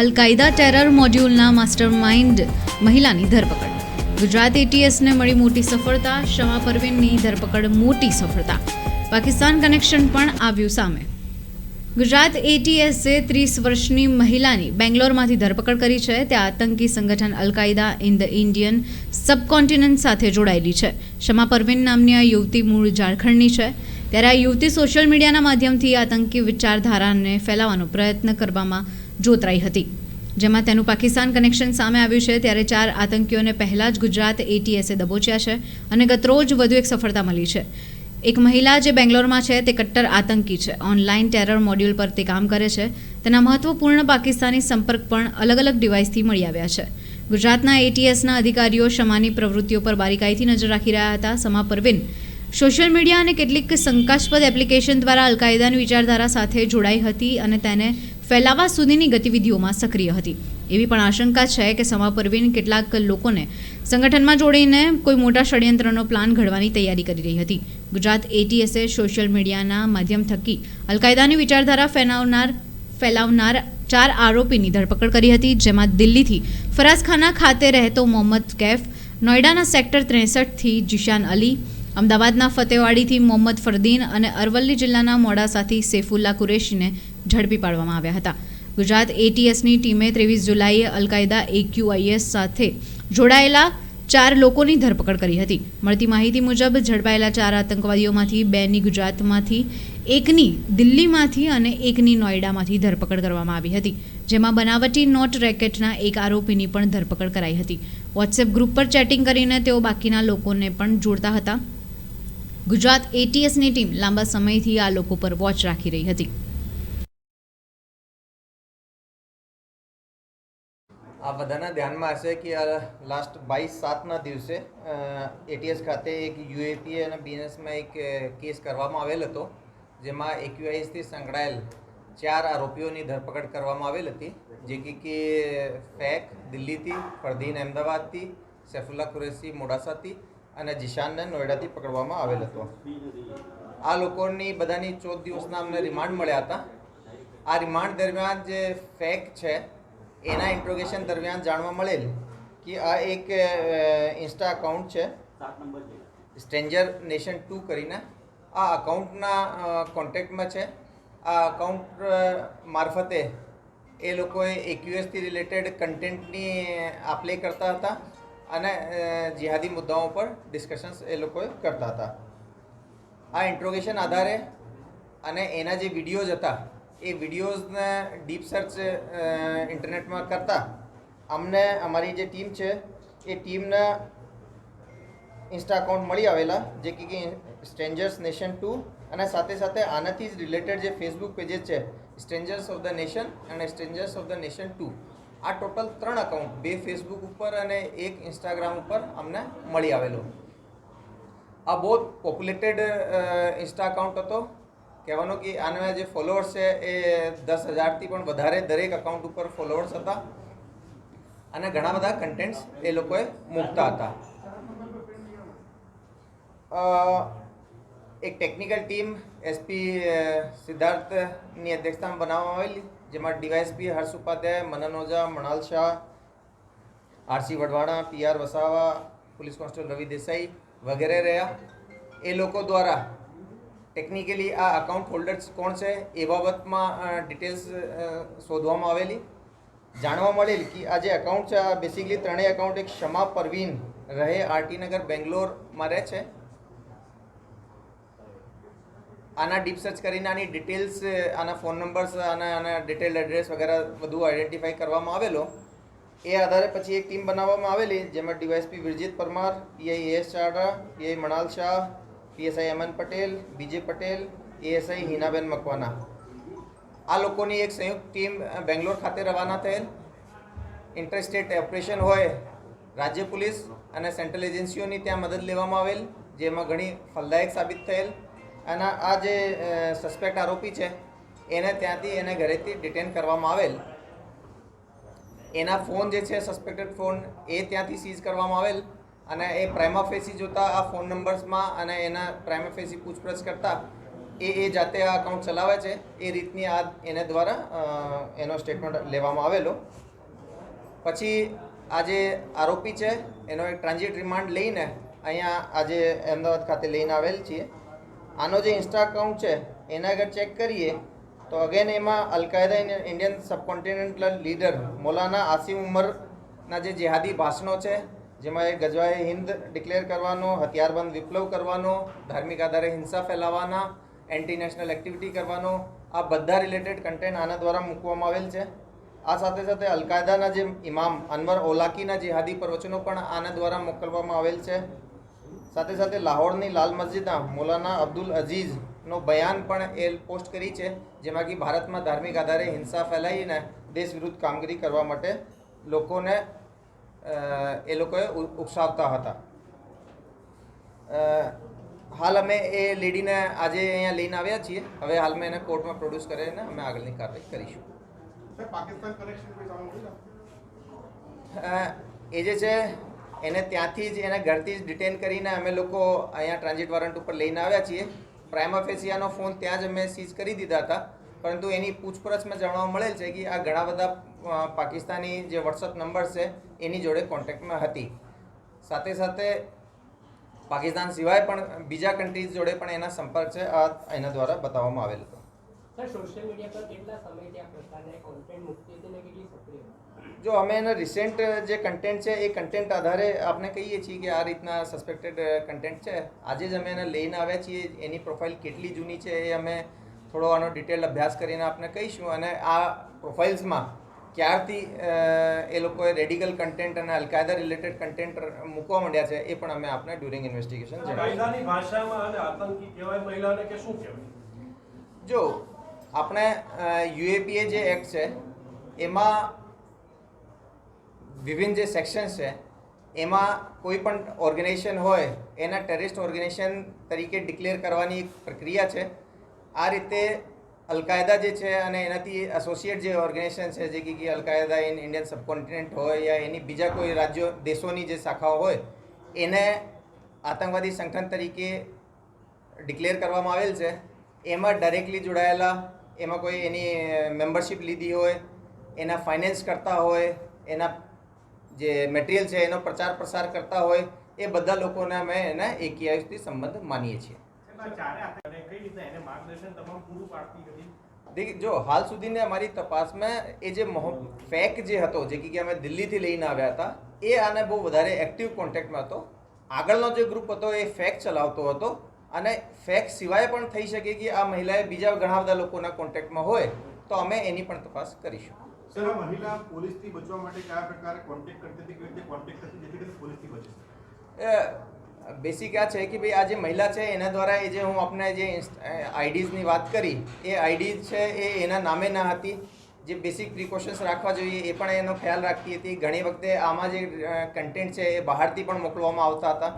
અલ-કાયદા terror મોડ્યુલના mastermind મહિલાની ધરપકડ. ગુજરાત એટીએસને મળી મોટી સફળતા. શમા પરવીનની ધરપકડ મોટી સફળતા. પાકિસ્તાન કનેક્શન પણ આવ્યું સામે. ગુજરાત એટીએસે 30 વર્ષની મહિલાની બેંગ્લોરમાંથી ધરપકડ કરી છે. ત્યાં આતંકી સંગઠન અલ-કાયદા ઇન ધ ઇન્ડિયન સબકોન્ટિનેન્ટ સાથે જોડાયેલી છે. શમા પરવીન નામની આ યુવતી મૂળ ઝારખંડની છે. ત્યારે આ યુવતી સોશિયલ મીડિયાના માધ્યમથી આતંકી વિચારધારાને ફેલાવવાનો પ્રયત્ન કરવામાં જોતરાઈ હતી, જેમાં તેનું પાકિસ્તાન કનેક્શન સામે આવ્યું છે. ત્યારે 4 આતંકીઓને પહેલાં જ ગુજરાત એટીએસે દબોચ્યા છે અને ગતરોજ વધુ એક સફળતા મળી છે. એક મહિલા જે બેંગ્લોરમાં છે તે કટ્ટર આતંકી છે. ઓનલાઈન ટેરર મોડ્યુલ પર તે કામ કરે છે. તેના મહત્વપૂર્ણ પાકિસ્તાની સંપર્ક પણ અલગ અલગ ડિવાઇસથી મળી આવ્યા છે. ગુજરાતના એટીએસના અધિકારીઓ શમાની પ્રવૃત્તિઓ પર બારીકાઈથી નજર રાખી રહ્યા હતા. શમા પરવીન સોશિયલ મીડિયા અને કેટલીક શંકાસ્પદ એપ્લિકેશન દ્વારા અલ-કાયદાની વિચારધારા સાથે જોડાઈ હતી અને તેને ફેલાવા સુધીની ગતિવિધિઓમાં સક્રિય હતી. એવી પણ આશંકા છે કે શમા પરવીન કેટલાક લોકોને સંગઠનમાં જોડીને કોઈ મોટા ષડયંત્રનો પ્લાન ઘડવાની તૈયારી કરી રહી હતી. ગુજરાત એટીએસે સોશિયલ મીડિયાના માધ્યમ થકી અલ-કાયદાની વિચારધારા ફેલાવનાર 4 આરોપીની ધરપકડ કરી હતી, જેમાં દિલ્હીથી ફરાઝખાના ખાતે રહેતો મોહમ્મદ કૈફ, નોઈડાના સેક્ટર 63થી જીશાન અલી, અમદાવાદના ફતેવાડીથી મોહમ્મદ ફરદીન અને અરવલ્લી જિલ્લાના મોડાસાથી સૈફુલ્લા કુરેશીને ઝડપી પાડવામાં આવ્યા હતા. ગુજરાત એટીએસની ટીમે 23 જુલાઈએ અલ-કાયદા AQIS સાથે જોડાયેલા 4 લોકોની ધરપકડ કરી હતી. મળતી માહિતી મુજબ ઝડપાયેલા 4 આતંકવાદીઓમાંથી 2ની ગુજરાતમાંથી, 1ની દિલ્હીમાંથી અને 1ની નોઈડામાંથી ધરપકડ કરવામાં આવી હતી, જેમાં બનાવટી નોટ રેકેટના 1 આરોપીની પણ ધરપકડ કરાઈ હતી. વોટ્સએપ ગ્રુપ પર ચેટિંગ કરીને તેઓ બાકીના લોકોને પણ જોડતા હતા. ગુજરાત એટીએસની ટીમ લાંબા સમયથી આ લોકો પર વોચ રાખી રહી હતી. આ બધાના ધ્યાનમાં હશે કે લાસ્ટ 22/7ના દિવસે એટીએસ ખાતે એક યુએપીએ અને બીએનએસમાં એક કેસ કરવામાં આવેલ હતો, જેમાં AQISથી સંકળાયેલ 4 આરોપીઓની ધરપકડ કરવામાં આવેલ હતી, જે કે ફેક દિલ્હીથી, ફરદીન અમદાવાદથી, સૈફુલ્લા કુરેશી મોડાસાથી અને જીશાનને નોઈડાથી પકડવામાં આવેલ હતો. આ લોકોની બધાની 14 દિવસના અમને રિમાન્ડ મળ્યા હતા. આ રિમાન્ડ દરમિયાન જે ફેક છે એના ઇન્ટ્રોગેશન દરમિયાન જાણવા મળેલ કે આ એક ઇન્સ્ટા અકાઉન્ટ છે સ્ટ્રેન્જર નેશન 2 કરીને. આ અકાઉન્ટના કોન્ટેક્ટમાં છે. આ અકાઉન્ટ મારફતે એ લોકોએ AQISથી રિલેટેડ કન્ટેન્ટની આપ-લે કરતા હતા અને જિહાદી મુદ્દાઓ પર ડિસ્કશન્સ એ લોકોએ કરતા હતા. આ ઇન્ટ્રોગેશન આધારે અને એના જે વિડીયોઝ હતા એ વિડીયોઝને ડીપ સર્ચ ઇન્ટરનેટમાં કરતા અમને અમારી જે ટીમ છે એ ટીમના ઇન્સ્ટા અકાઉન્ટ મળી આવેલા, જે કે સ્ટ્રેન્જર્સ નેશન 2 અને સાથે સાથે આનાથી જ રિલેટેડ જે ફેસબુક પેજીસ છે સ્ટ્રેન્જર્સ ઓફ ધ નેશન અને સ્ટ્રેન્જર્સ ઓફ ધ નેશન 2. આ ટોટલ 3 અકાઉન્ટ, 2 ફેસબુક ઉપર અને 1 ઇન્સ્ટાગ્રામ ઉપર અમને મળી આવેલો. આ બહુ પોપ્યુલેટેડ ઇન્સ્ટા અકાઉન્ટ હતો. કહેવાનું કે આના જે ફોલોઅર્સ છે એ 10,000થી પણ વધારે દરેક અકાઉન્ટ ઉપર ફોલોઅર્સ હતા અને ઘણા બધા કન્ટેન્ટ્સ એ લોકોએ મૂકતા હતા. એક ટેકનિકલ ટીમ SP સિદ્ધાર્થની અધ્યક્ષતામાં બનાવવામાં આવેલી, જેમાં DYSP Harsh Upadhyay, Manan Ojha, Mrunal Shah, RC Vadhvana, PR Vasava, police constable Ravi Desai વગેરે રહ્યા. એ લોકો દ્વારા ટેકનિકલી આ અકાઉન્ટ હોલ્ડર્સ કોણ છે એ બાબતમાં ડિટેલ્સ શોધવામાં આવેલી. જાણવા મળેલ કે આ જે અકાઉન્ટ છે આ બેસિકલી 3 અકાઉન્ટ એક શમા પરવીન રહે RT નગર બેંગ્લોરમાં રહે છે. આના ડીપ સર્ચ કરીને આની ડિટેલ્સ, આના ફોન નંબર્સ, આના ડિટેલ એડ્રેસ વગેરે બધું આઈડેન્ટિફાઈ કરવામાં આવેલો. એ આધારે પછી એક ટીમ બનાવવામાં આવેલી, જેમાં DYSP Virjit Parmar, PI AS ચાડા, PI Mrunal Shah, PSI અમન પટેલ, BJ પટેલ, ASI હિનાબેન મકવાના. આ લોકોની એક સંયુક્ત ટીમ બેંગ્લોર ખાતે રવાના થયેલ. ઇન્ટરસ્ટેટ ઓપરેશન હોય રાજ્ય પોલીસ અને સેન્ટ્રલ એજન્સીઓની ત્યાં મદદ લેવામાં આવેલ, જેમાં ઘણી ફલદાયક સાબિત થયેલ. અને આ જે સસ્પેક્ટ આરોપી છે એને ત્યાંથી એને ઘરેથી ડિટેન કરવામાં આવેલ. એના ફોન જે છે સસ્પેક્ટેડ ફોન એ ત્યાંથી સીઝ કરવામાં આવેલ અને એ પ્રાઇમા ફેસી જોતા આ ફોન નંબર્સમાં અને એના પ્રાઇમા ફેસી પૂછપરછ કરતા એ જાતે આ અકાઉન્ટ ચલાવે છે એ રીતની આ એને દ્વારા એનો સ્ટેટમેન્ટ લેવામાં આવેલો. પછી આ જે આરોપી છે એનો એક ટ્રાન્ઝિટ રિમાન્ડ લઈને અહીંયા આજે અમદાવાદ ખાતે લઈને આવેલ છીએ. આનો જે ઇન્સ્ટા અકાઉન્ટ છે એના આગળ ચેક કરીએ તો અગેન એમાં al Qaeda Indian subcontinental leader Maulana Asim ઉમરના જે જેહાદી ભાષણો છે, જેમાં એ ગજવાએ હિન્દ ડિક્લેર કરવાનો, હથિયારબંધ વિપ્લવ કરવાનો, ધાર્મિક આધારે હિંસા ફેલાવવાના, એન્ટી નેશનલ એક્ટિવિટી કરવાનો, આ બધા રિલેટેડ કન્ટેન્ટ આના દ્વારા મૂકવામાં આવેલ છે. આ સાથે સાથે અલકાયદાના જે ઇમામ અનવર ઓલાકીના જેહાદી પ્રવચનો પણ આના દ્વારા મોકલવામાં આવેલ છે. સાથે સાથે લાહોરની લાલ મસ્જિદના મૌલાના અબ્દુલ અઝીઝનો બયાન પણ એ પોસ્ટ કરી છે, જેમાં કે ભારતમાં ધાર્મિક આધારે હિંસા ફેલાવીને દેશ વિરુદ્ધ કામગીરી કરવા માટે લોકોને એ લોકોએ ઉકસાવતા હતા. હાલ અમે એ લેડીને આજે અહીંયા લઈને આવ્યા છીએ. હવે હાલમાં એને કોર્ટમાં પ્રોડ્યુસ કરીને અમે આગળની કાર્યવાહી કરીશું. એ જે છે એને ત્યાંથી જ એના ઘરથી જ ડિટેન કરીને અમે લોકો અહીંયા ટ્રાન્ઝિટ વોરંટ ઉપર લઈને આવ્યા છીએ. પ્રાઇમા ફેસિયાનો ફોન ત્યાં જ અમે સીઝ કરી દીધા હતા, પરંતુ એની પૂછપરછમાં જાણવા મળેલ છે કે આ ઘણા બધા પાકિસ્તાની જે વોટ્સઅપ નંબર છે એની જોડે કોન્ટેક્ટમાં હતી. સાથે સાથે પાકિસ્તાન સિવાય પણ બીજા કન્ટ્રીઝ જોડે પણ એના સંપર્ક છે, આ એના દ્વારા બતાવવામાં આવેલ હતો. સર, સોશિયલ મીડિયા પર કેટલા સમયથી આ પ્રકારના કોન્ટેન્ટ મુકતી હતી ને કેટલી સક્રિય? જો અમે એના રિસેન્ટ જે કન્ટેન્ટ છે એ કન્ટેન્ટ આધારે આપણે કહીએ છીએ કે આ રીતના સસ્પેક્ટેડ કન્ટેન્ટ છે. આજે જ અમે એને લઈને આવ્યા છીએ. એની પ્રોફાઇલ કેટલી જૂની છે એ અમે થોડો આનો ડિટેલ અભ્યાસ કરીને આપણે કહીશું, અને આ પ્રોફાઇલ્સમાં ક્યારથી એ લોકોએ રેડિકલ કન્ટેન્ટ અને અલકાયદા રિલેટેડ કન્ટેન્ટ મૂકવા માંડ્યા છે એ પણ અમે આપણે ડ્યુરિંગ ઇન્વેસ્ટિગેશન કાયદાની ભાષામાં અને આતંકી કહેવાય મહિલાને કે શું કહેવાય? જો આપણે યુએપીએ જે એક્ટ છે એમાં વિભિન્ન જે સેક્શન્સ છે એમાં કોઈ પણ ઓર્ગેનાઇઝેશન હોય એના ટેરરિસ્ટ ઓર્ગેનાઇઝેશન તરીકે ડિક્લેર કરવાની એક પ્રક્રિયા છે. આ રીતે અલકાયદા જે છે અને એનાથી એસોસિએટ જે ઓર્ગેનાઇઝેશન છે, જે કે અલકાયદા ઇન ઇન્ડિયન સબકોન્ટિનેન્ટ હોય યા એની બીજા કોઈ રાજ્યો દેશોની જે શાખાઓ હોય એને આતંકવાદી સંગઠન તરીકે ડિક્લેર કરવામાં આવેલ છે. એમાં ડાયરેક્ટલી જોડાયેલા, એમાં કોઈ એની મેમ્બરશિપ લીધી હોય, એના ફાઇનાન્સ કરતા હોય, એના જે મટીરિયલ છે એનો પ્રચાર પ્રસાર કરતા હોય, એ બધા લોકોને અમે એના એકેઆઈથી સંબંધ માનીએ છીએ. જો હાલ સુધીની અમારી તપાસમાં એ જે ફેક જે હતો, જે કે અમે દિલ્હીથી લઈને આવ્યા હતા, એ આને બહુ વધારે એક્ટિવ કોન્ટેક્ટમાં હતો. આગળનો જે ગ્રુપ હતો એ ફેક ચલાવતો હતો, અને ફેક સિવાય પણ થઈ શકે કે આ મહિલાએ બીજા ઘણા બધા લોકોના કોન્ટેક્ટમાં હોય, તો અમે એની પણ તપાસ કરીશું. સર, આ મહિલા પોલીસથી બચવા માટે કયા પ્રકારે કોન્ટેક્ટ કરતી હતી, કેવી રીતે કોન્ટેક્ટ કરતી જેથી કરીને પોલીસથી બચે? બેસિક આ છે કે ભાઈ આ જે મહિલા છે એના દ્વારા એ જે હું આપણે જે આઈડીઝની વાત કરી, એ આઈડી છે એ એના નામે ના હતી. જે બેસિક પ્રિકોશન્સ રાખવા જોઈએ એ પણ એનો ખ્યાલ રાખતી હતી. ઘણી વખતે આમાં જે કન્ટેન્ટ છે એ બહારથી પણ મૂકવામાં આવતા હતા.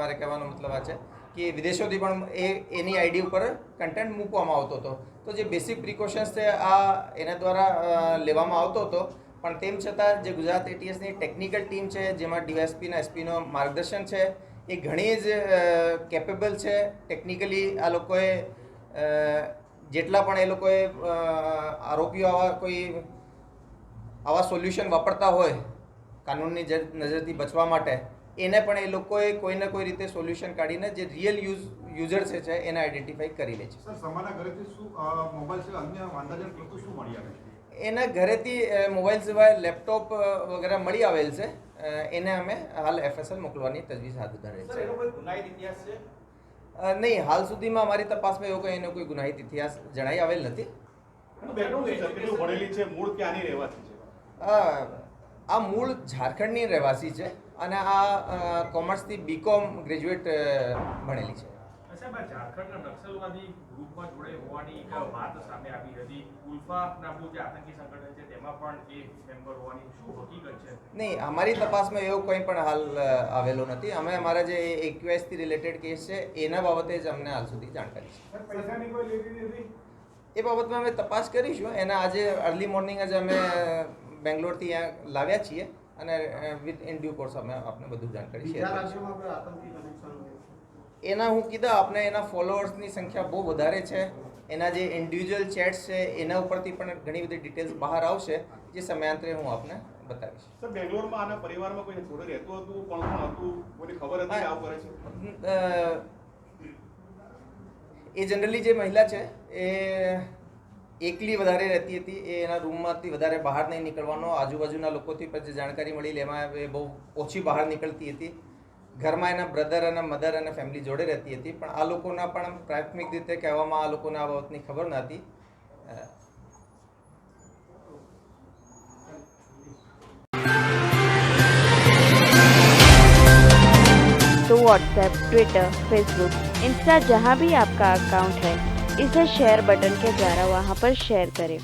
મારે કહેવાનો મતલબ આ છે કે વિદેશોથી પણ એની આઈડી ઉપર કન્ટેન્ટ મૂકવામાં આવતો હતો. તો જે બેસિક પ્રિકોશન્સ છે આ એના દ્વારા લેવામાં આવતો હતો. પણ તેમ છતાં જે ગુજરાત એટીએસની ટેકનિકલ ટીમ છે, જેમાં ડીવાયએસપીના એસપીનો માર્ગદર્શન છે, એ ઘણી જ કેપેબલ છે. ટેકનિકલી આ લોકોએ જેટલા પણ એ લોકોએ આરોપીઓ આવા સોલ્યુશન વાપરતા હોય કાનૂનની નજરથી બચવા માટે, એને પણ એ લોકોએ કોઈને કોઈ રીતે સોલ્યુશન કાઢીને જે રિયલ યુઝર્સ છે એને આઈડેન્ટિફાઈ કરી લે છે. સર, સમાના ઘરેથી શું મોબાઈલ છે, અન્ય વાંધાજનક વસ્તુ શું મળી આવે છે? એના ઘરેથી મોબાઈલ સિવાય લેપટોપ વગેરે મળી આવેલ છે. એને અમે હાલ એફએસએલ મોકલવાની તજવીજ હાથ ધરેલ છે. નહીં, હાલ સુધીમાં અમારી તપાસમાં એવો એનો કોઈ ગુનાહિત ઇતિહાસ જણાઈ આવેલ નથી. આ મૂળ ઝારખંડની રહેવાસી છે અને આ કોમર્સથી બીકોમ ગ્રેજ્યુએટ ભણેલી છે. ઝારખંડના નક્સલવાદી ગ્રુપમાં જોડે હોવાની એક વાત સામે આવી હતી. ઉલ્ફા નામનું જે આતંકી સંગઠન છે તેમાં પણ એ મેમ્બર હોવાની શું હકીકત છે? નહીં, અમારી તપાસમાં એવો કંઈ પણ હાલ આવેલો નથી. અમે અમારા જે એક્યુઆઈસથી રિલેટેડ કેસ છે એના બાબતે જ અમને હાલ સુધી જાણકારી છે. એ બાબતમાં અમે તપાસ કરીશું. એના આજે અર્લી મોર્નિંગ જ અમે બેંગ્લોરથી અહીંયા લાવ્યા છીએ અને વિથ ઇન ડ્યુ કોર્સ અમે આપને બધું જાણકારી શેર કરીશું. એના હું કીધા આપને એના ફોલોઅર્સની સંખ્યા બહુ વધારે છે, એના જે ઇન્ડિવિજ્યુઅલ ચેટ્સ છે એના ઉપરથી પણ ઘણી બધી ડિટેલ્સ બહાર આવશે, જે સમયાંતરે હું આપને બતાવીશ. સર, બેંગ્લોરમાં આના પરિવારમાં કોઈ જોડે રહેતું હતું, કોણ હતું, કોઈને ખબર હતી કે આવું કરે છે? એ જનરલી જે મહિલા છે એ એકલી વધારે રહેતી હતી, એ એના રૂમમાંથી વધારે બહાર નહીં નીકળવાનો. આજુબાજુના લોકોથી પણ જે જાણકારી મળી એમાં એ બહુ ઓછી બહાર નીકળતી હતી. ઘરમાં એના બ્રધર અને મધર અને ફેમિલી જોડે રહેતી હતી, પણ આ લોકોના પણ પ્રાથમિક રીતે કહેવામાં આ લોકોને આ બાબતની ખબર નહોતી. तो व्हाट्सएप, ट्विटर, फेसबुक, इंस्टा जहाँ भी आपका अकाउंट है, इसे शेयर बटन के द्वारा वहाँ पर शेयर करें